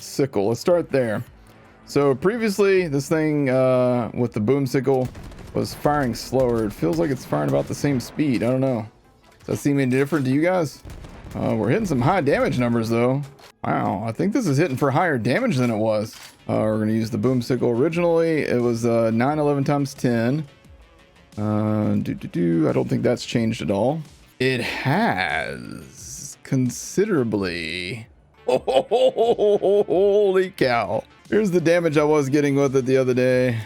sickle. Let's start there. So previously, this thing with the boom sickle was firing slower. It feels like it's firing about the same speed. I don't know. Does that seem any different to you guys? We're hitting some high damage numbers though. Wow, I think this is hitting for higher damage than it was. We're gonna use the boom sickle. Originally, it was 911 times 10. I don't think that's changed at all. It has considerably. Holy cow. Here's the damage I was getting with it the other day.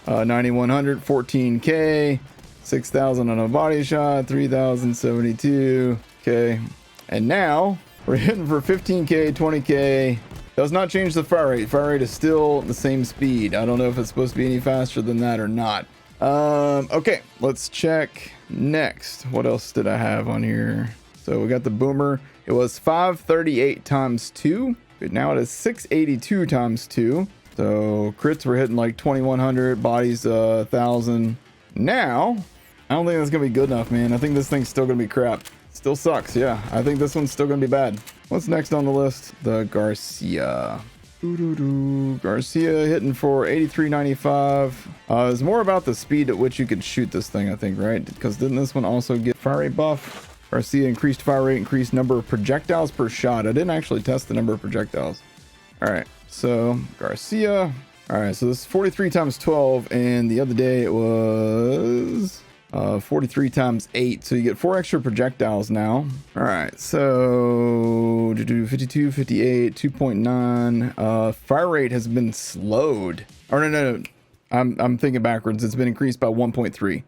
9100, 14k, 6000 on a body shot, 3072. Okay. And now we're hitting for 15k, 20k. Does not change the fire rate. Fire rate is still the same speed. I don't know if it's supposed to be any faster than that or not. Okay, let's check next. What else did I have on here? So we got the boomer. It was 538 times 2. But now it is 682 times 2. So crits were hitting like 2100, bodies 1000. Now, I don't think that's gonna be good enough, man. I think this thing's still gonna be crap. Still sucks, yeah. I think this one's still gonna be bad. What's next on the list? The Garcia. Garcia hitting for 8395. It's more about the speed at which you could shoot this thing, I think, right? Because didn't this one also get fire rate buff? Garcia increased fire rate, increased number of projectiles per shot. I didn't actually test the number of projectiles. All right, so Garcia. All right, so this is 43 times 12, and the other day it was 43 times 8. So you get 4 extra projectiles now. All right, so 52, 58, 2.9. Fire rate has been slowed. Or no. I'm thinking backwards. It's been increased by 1.3.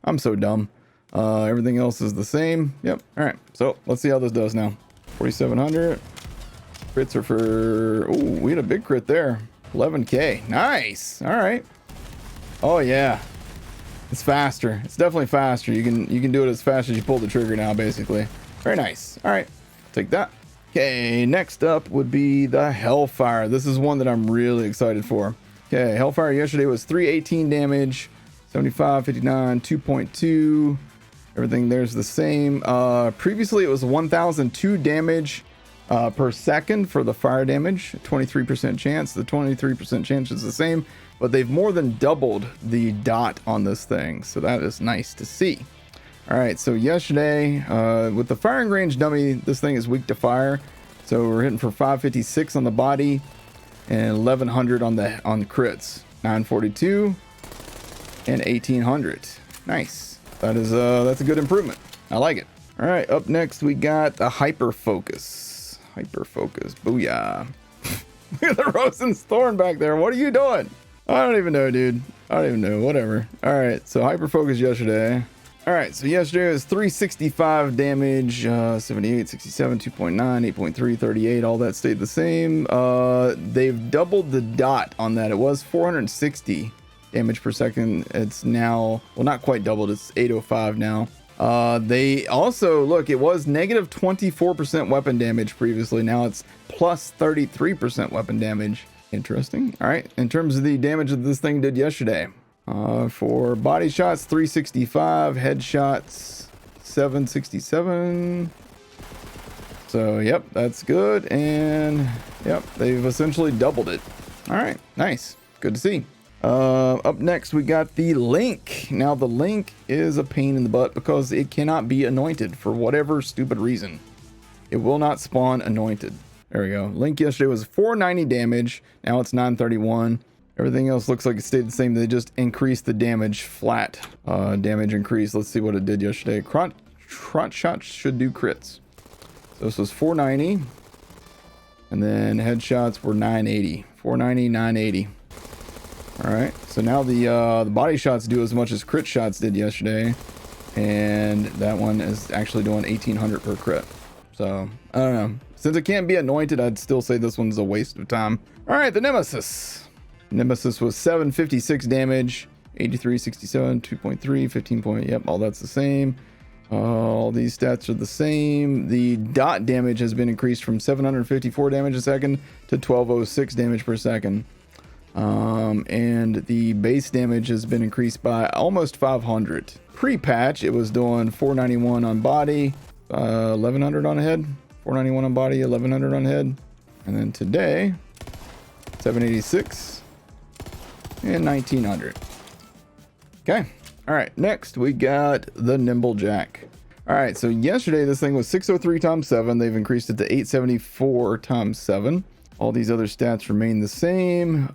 I'm so dumb. Everything else is the same. Yep. All right. So let's see how this does now. 4,700. Crits are for. Oh, we had a big crit there. 11k. Nice. All right. Oh yeah. It's faster. It's definitely faster. You can do it as fast as you pull the trigger now, basically. Very nice. All right. Take that. Okay. Next up would be the Hellfire. This is one that I'm really excited for. Okay. Hellfire yesterday was 318 damage. 75, 59, 2.2. Everything there's the same. Previously it was 1002 damage per second for the fire damage, 23% chance. The 23% chance is the same, but they've more than doubled the dot on this thing, so that is nice to see. All right, so yesterday with the firing range dummy, this thing is weak to fire, so we're hitting for 556 on the body and 1100 on the crits. 942 and 1800. Nice. That is that's a good improvement. I like it. All right, up next we got the hyper focus. Booyah. Look at the Rosen's Thorn back there. What are you doing? I don't even know, dude. I don't even know. Whatever. All right, so hyper focus yesterday. All right, so yesterday was 365 damage, 78, 67, 2.9, 8.3, 38. All that stayed the same. They've doubled the dot on that. It was 460 damage per second. It's now, well, not quite doubled. It's 805 now. They also, look, it was negative 24% weapon damage previously. Now it's plus 33% weapon damage. Interesting. All right. In terms of the damage that this thing did yesterday, for body shots, 365, headshots, 767. So, yep, that's good. And, yep, they've essentially doubled it. All right. Nice. Good to see. Up next we got the Link. Now the Link is a pain in the butt because it cannot be anointed for whatever stupid reason. It will not spawn anointed. There we go. Link yesterday was 490 damage. Now it's 931. Everything else looks like it stayed the same. They just increased the damage flat. Damage increase. Let's see what it did yesterday. Crotch shots should do crits. So this was 490. And then headshots were 980. 490, 980. All right, so now the body shots do as much as crit shots did yesterday, and that one is actually doing 1800 per crit. So I don't know. Since it can't be anointed, I'd still say this one's a waste of time. All right, the Nemesis. Nemesis was 756 damage, 83, 67, 2.3, 15 point. Yep, all that's the same. All these stats are the same. The dot damage has been increased from 754 damage a second to 1206 damage per second. And the base damage has been increased by almost 500. Pre-patch, it was doing 491 on body, 1100 on head. 491 on body, 1100 on head. And then today, 786 and 1900. Okay. All right. Next, we got the Nimble Jack. All right. So yesterday, this thing was 603 times 7. They've increased it to 874 times 7. All these other stats remain the same.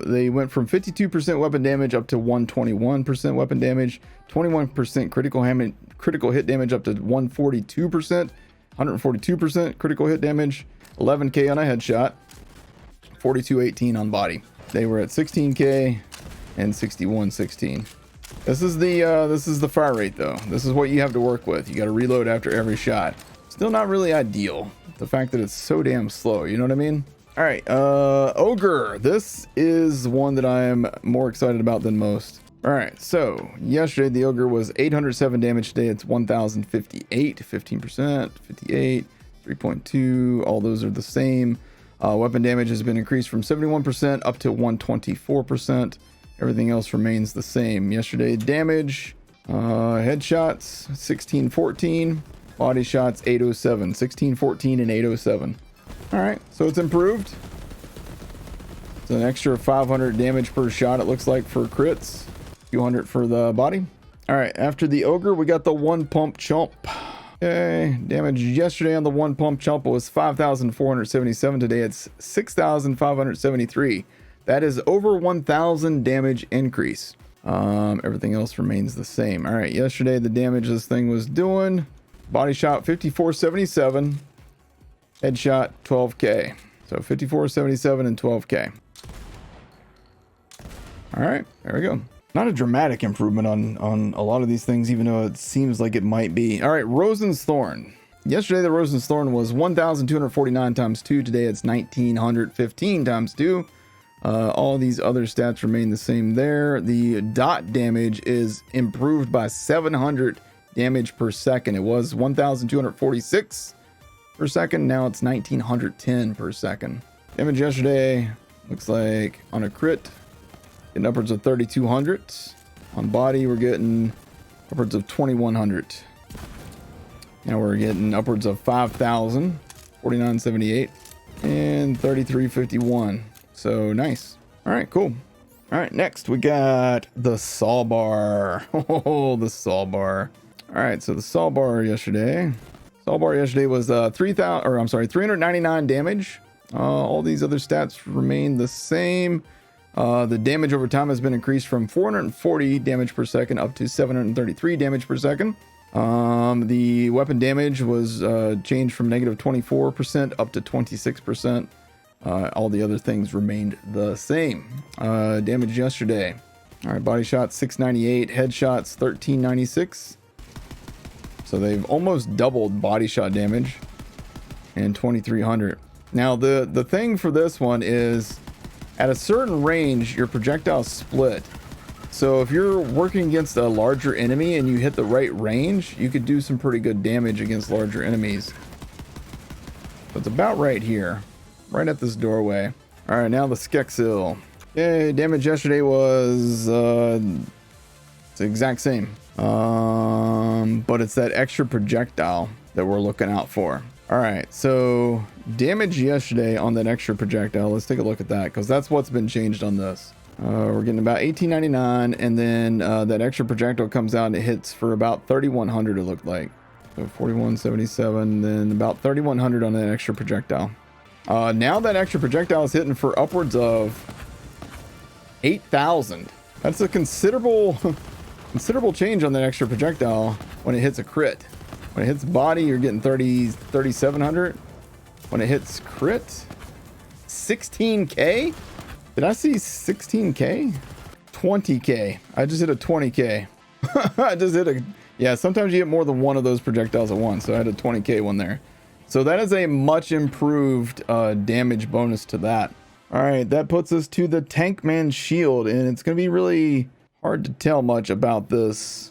They went from 52% weapon damage up to 121% weapon damage, 21% critical hit damage up to 142%, 142% critical hit damage, 11k on a headshot, 4218 on body. They were at 16k and 6116. This is the fire rate though. This is what you have to work with. You got to reload after every shot. Still not really ideal. The fact that it's so damn slow, you know what I mean? All right, Ogre. This is one that I am more excited about than most. All right, so yesterday the Ogre was 807 damage. Today it's 1058, 15%, 58, 3.2. All those are the same. Weapon damage has been increased from 71% up to 124%. Everything else remains the same. Yesterday damage, headshots 1614. Body shots 807, 1614 and 807. All right, so it's improved. It's an extra 500 damage per shot, it looks like, for crits, 200 for the body. All right, after the Ogre, we got the one pump Chump. Okay, damage yesterday on the one pump Chump was 5,477. Today it's 6,573. That is over 1,000 damage increase. Everything else remains the same. All right, yesterday the damage this thing was doing. Body shot 5477, headshot 12k. So 5477 and 12k. All right, there we go. Not a dramatic improvement on a lot of these things, even though it seems like it might be. All right, Rosen's Thorn. Yesterday the Rosen's Thorn was 1,249 times 2. Today it's 1,915 times 2. All these other stats remain the same there. The dot damage is improved by 700 damage per second. It was 1,246 per second. Now it's 1,910 per second. Damage yesterday looks like on a crit, getting upwards of 3,200. On body, we're getting upwards of 2,100. Now we're getting upwards of 5,000, 4978, and 3,351. So nice. All right, cool. All right, next we got the Saw Bar. Oh, the Saw Bar. All right, so the Saw Bar yesterday. Saw Bar yesterday was 399 damage. All these other stats remain the same. The damage over time has been increased from 440 damage per second up to 733 damage per second. The weapon damage was changed from negative 24% up to 26%. All the other things remained the same. Damage yesterday. All right, body shots 698, headshots 1396. So they've almost doubled body shot damage, and 2300. Now the thing for this one is at a certain range your projectiles split. So if you're working against a larger enemy and you hit the right range, you could do some pretty good damage against larger enemies. So it's about right here, right at this doorway. All right, now the Skeksil. Okay, damage yesterday was it's the exact same. But it's that extra projectile that we're looking out for. All right, so damage yesterday on that extra projectile. Let's take a look at that, because that's what's been changed on this. We're getting about 1899, and then that extra projectile comes out and it hits for about 3100. It looked like, so 4177, then about 3100 on that extra projectile. Now that extra projectile is hitting for upwards of 8,000. That's a considerable change on that extra projectile when it hits a crit. When it hits body, you're getting 3,700. When it hits crit, 16k. Did I see 16k? 20k. I just hit a 20k. I just hit a, yeah, sometimes you hit more than one of those projectiles at once. So I had a 20k one there. So that is a much improved damage bonus to that. All right, that puts us to the Tankman Shield, and it's going to be really hard to tell much about this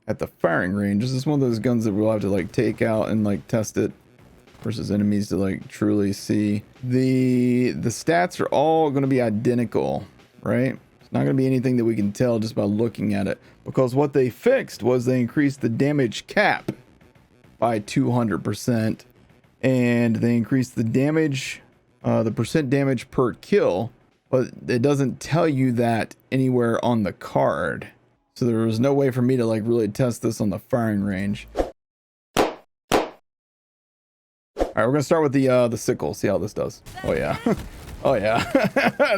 at the firing range. This is one of those guns that we'll have to like take out and like test it versus enemies to like truly see. The stats are all going to be identical, right? It's not going to be anything that we can tell just by looking at it, because what they fixed was they increased the damage cap by 200%, and they increased the damage the percent damage per kill, but it doesn't tell you that anywhere on the card. So there was no way for me to like really test this on the firing range. All right, we're gonna start with the sickle, see how this does. Oh yeah. Oh yeah.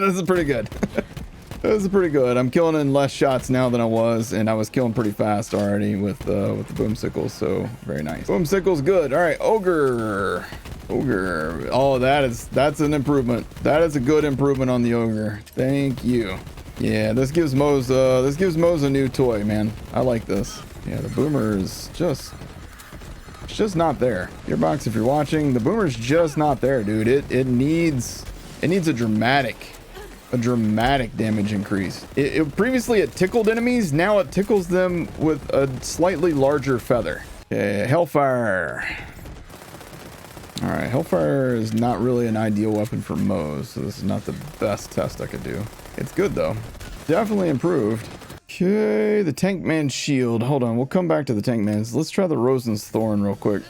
This is pretty good. This is pretty good. I'm killing in less shots now than I was, and I was killing pretty fast already with the boom sickle, so very nice. Boom sickle's good. All right, Ogre. Ogre. Oh, that's an improvement. That is a good improvement on the Ogre. Thank you. Yeah, this gives Mo's a new toy, man. I like this. Yeah, the boomer is just not there. Gearbox, if you're watching, the boomer's just not there, dude. It needs a dramatic damage increase. Previously it tickled enemies, now it tickles them with a slightly larger feather. Okay, Hellfire. All right, Hellfire is not really an ideal weapon for Mo's, so this is not the best test I could do. It's good though. Definitely improved. Okay, the Tankman shield. Hold on, we'll come back to the Tankmans. Let's try the Rosen's Thorn real quick.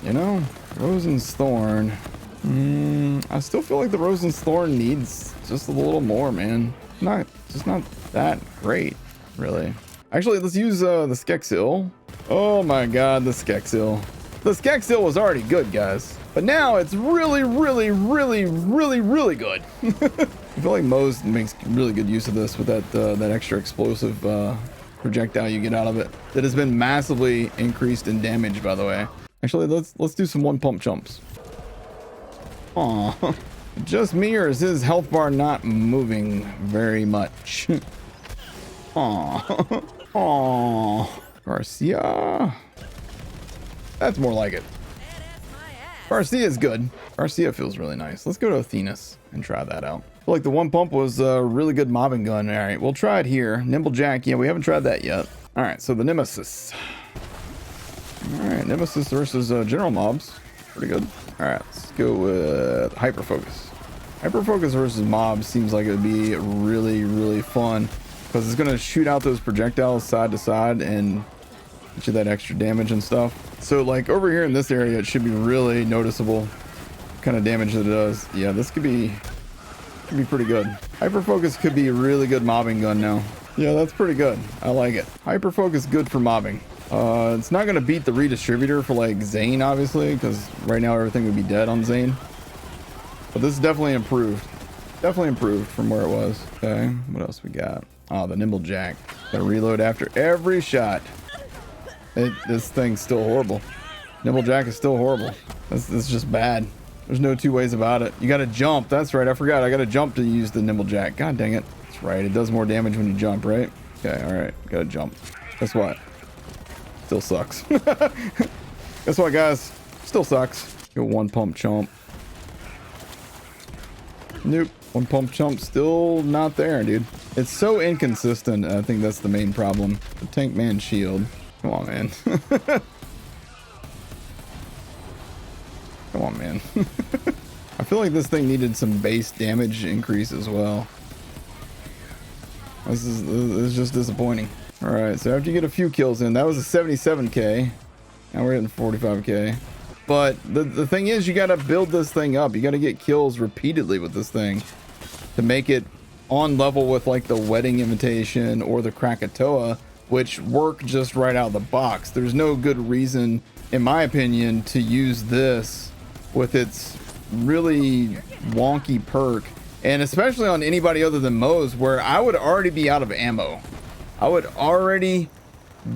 You know, Rosen's Thorn. I still feel like the Rosen's Thorn needs just a little more, man. Just not that great, really. Actually, let's use the Skeksil. Oh my god, the Skeksil. The Skeksil was already good, guys. But now it's really, really, really, really, really good. I feel like Mo's makes really good use of this with that extra explosive projectile you get out of it. That has been massively increased in damage, by the way. Actually, let's do some one pump chumps. Aw, just me, or is his health bar not moving very much? Aw, aw, Garcia. That's more like it. Garcia's good. Garcia feels really nice. Let's go to Athena's and try that out. I feel like the one pump was a really good mobbing gun. All right, we'll try it here. Nimble Jack. Yeah, we haven't tried that yet. All right, so the Nemesis. All right, Nemesis versus general mobs. Pretty good. All right, let's go with Hyper Focus. Hyper Focus versus mobs seems like it would be really, really fun because it's going to shoot out those projectiles side to side and get you that extra damage and stuff. So like over here in this area, it should be really noticeable what kind of damage that it does. Yeah, this could be pretty good. Hyper Focus could be a really good mobbing gun now. Yeah, that's pretty good. I like it. Hyper Focus good for mobbing. It's not gonna beat the redistributor for like Zane, obviously, because right now everything would be dead on Zane. But this is definitely improved. Definitely improved from where it was. Okay, what else we got? Oh, the Nimble Jack. Gotta reload after every shot. This thing's still horrible. Nimble Jack is still horrible. This is just bad. There's no two ways about it. You gotta jump. That's right, I forgot. I gotta jump to use the Nimble Jack. God dang it. That's right, it does more damage when you jump, right? Okay, alright, gotta jump. Guess what? Still sucks. Guess what, guys? Still sucks. Go one pump chump. Nope. One pump chump still not there, dude. It's so inconsistent. I think that's the main problem. The Tankman shield. Come on, man. Come on, man. I feel like this thing needed some base damage increase as well. This is just disappointing. All right, so after you get a few kills in, that was a 77k. Now we're hitting 45k. But the thing is, you got to build this thing up. You got to get kills repeatedly with this thing to make it on level with like the Wedding Invitation or the Krakatoa, which work just right out of the box. There's no good reason, in my opinion, to use this with its really wonky perk, and especially on anybody other than Mo's, where I would already be out of ammo. I would already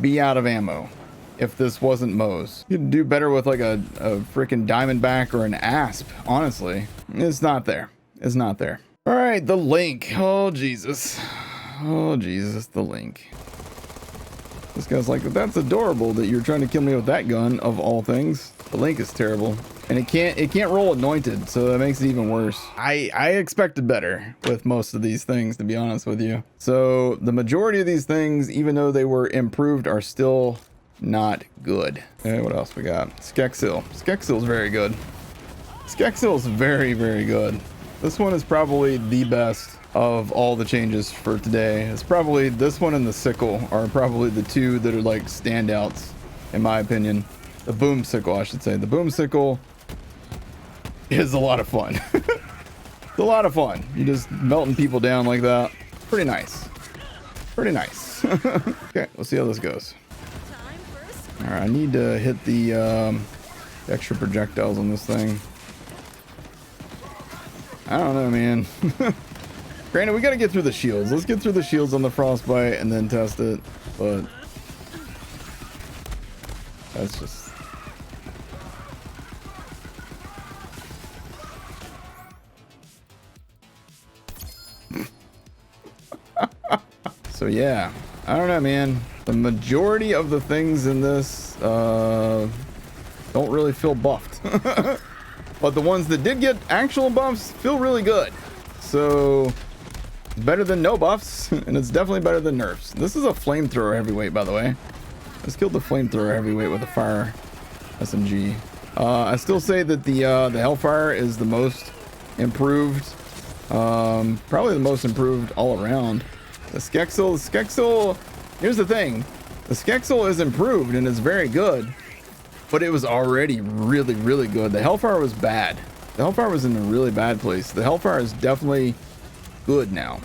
be out of ammo if this wasn't Mo's. You'd do better with like a freaking Diamondback or an Asp, honestly. It's not there. It's not there. All right, the Link. Oh, Jesus. Oh, Jesus, the Link. This guy's like, that's adorable that you're trying to kill me with that gun, of all things. The Link is terrible. And it can't roll anointed, so that makes it even worse. I expected better with most of these things, to be honest with you. So the majority of these things, even though they were improved, are still not good. Okay, what else we got? Skeksil. Skeksil's very good. Skeksil's very, very good. This one is probably the best of all the changes for today. It's probably this one and the Sickle are probably the two that are like standouts, in my opinion. The Boom Sickle, I should say. The Boom Sickle is a lot of fun. It's a lot of fun. You just melting people down like that. Pretty nice. Pretty nice. Okay, let's see how this goes. All right, I need to hit the extra projectiles on this thing. I don't know, man. Granted, we got to get through the shields. Let's get through the shields on the frostbite and then test it. But that's just... So yeah, I don't know, man. The majority of the things in this don't really feel buffed. But the ones that did get actual buffs feel really good. So better than no buffs, and it's definitely better than nerfs. This is a flamethrower heavyweight, by the way. Let's kill the flamethrower heavyweight with a fire SMG. I still say that the Hellfire is the most improved, probably the most improved all around. The Skexel, here's the thing. The Skexel is improved and is very good, but it was already really, really good. The Hellfire was bad. The Hellfire was in a really bad place. The Hellfire is definitely good now.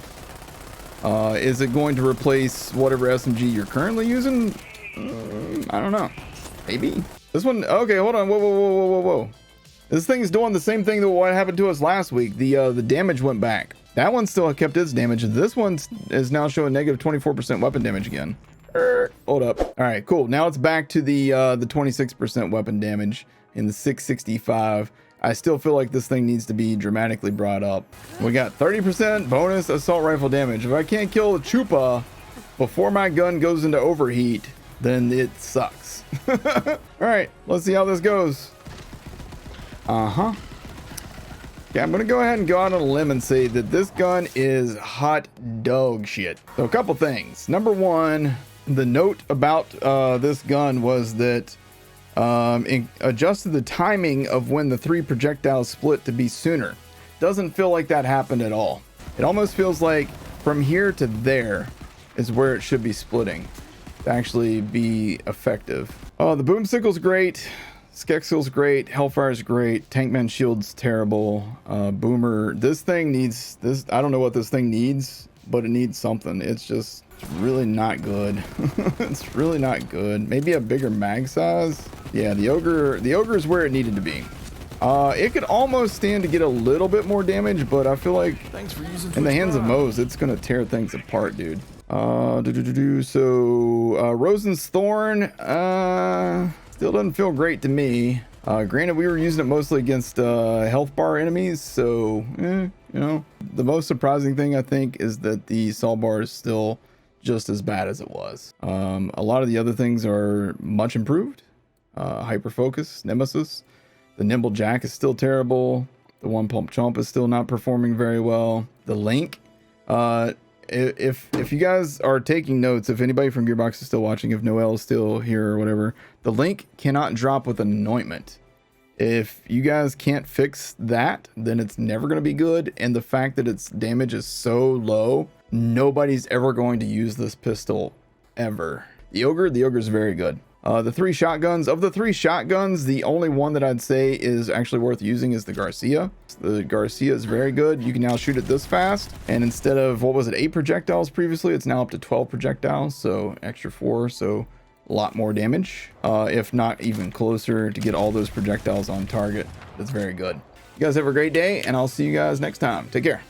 Is it going to replace whatever SMG you're currently using? I don't know. Maybe. This one, okay, hold on. Whoa. This thing is doing the same thing that what happened to us last week. The damage went back. That one still kept its damage. This one is now showing negative 24% weapon damage again. Hold up. All right, cool. Now it's back to the 26% weapon damage in the 665. I still feel like this thing needs to be dramatically brought up. We got 30% bonus assault rifle damage. If I can't kill the Chupa before my gun goes into overheat, then it sucks. All right, let's see how this goes. Okay, I'm gonna go ahead and go out on a limb and say that this gun is hot dog shit. So a couple things. Number one, the note about this gun was that it adjusted the timing of when the 3 projectiles split to be sooner. Doesn't feel like that happened at all. It almost feels like from here to there is where it should be splitting to actually be effective. Oh, the boomsicle's great. Skexel's great. Hellfire's great. Tankman shield's terrible. Boomer, this thing needs this. I don't know what this thing needs, but it needs something. It's really not good. It's really not good. Maybe a bigger mag size. Yeah, the Ogre is where it needed to be. It could almost stand to get a little bit more damage, but I feel like in the hands of Moze, it's gonna tear things apart, dude. So Rosen's Thorn still doesn't feel great to me. Granted, we were using it mostly against health bar enemies, so you know, the most surprising thing I think is that the Sol bar is still just as bad as it was. A lot of the other things are much improved. Hyper Focus, Nemesis, the Nimble Jack is still terrible. The One Pump Chump is still not performing very well. The Link, if you guys are taking notes, if anybody from Gearbox is still watching, if Noel is still here or whatever, the Link cannot drop with an anointment. If you guys can't fix that, then it's never going to be good. And the fact that its damage is so low, nobody's ever going to use this pistol ever. The Ogre is very good. The 3 shotguns, of the 3 shotguns, the only one that I'd say is actually worth using is the Garcia. The Garcia is very good. You can now shoot it this fast, and instead of, what was it, 8 projectiles previously, it's now up to 12 projectiles, so extra 4, so a lot more damage, if not even closer, to get all those projectiles on target. That's very good. You guys have a great day, and I'll see you guys next time. Take care.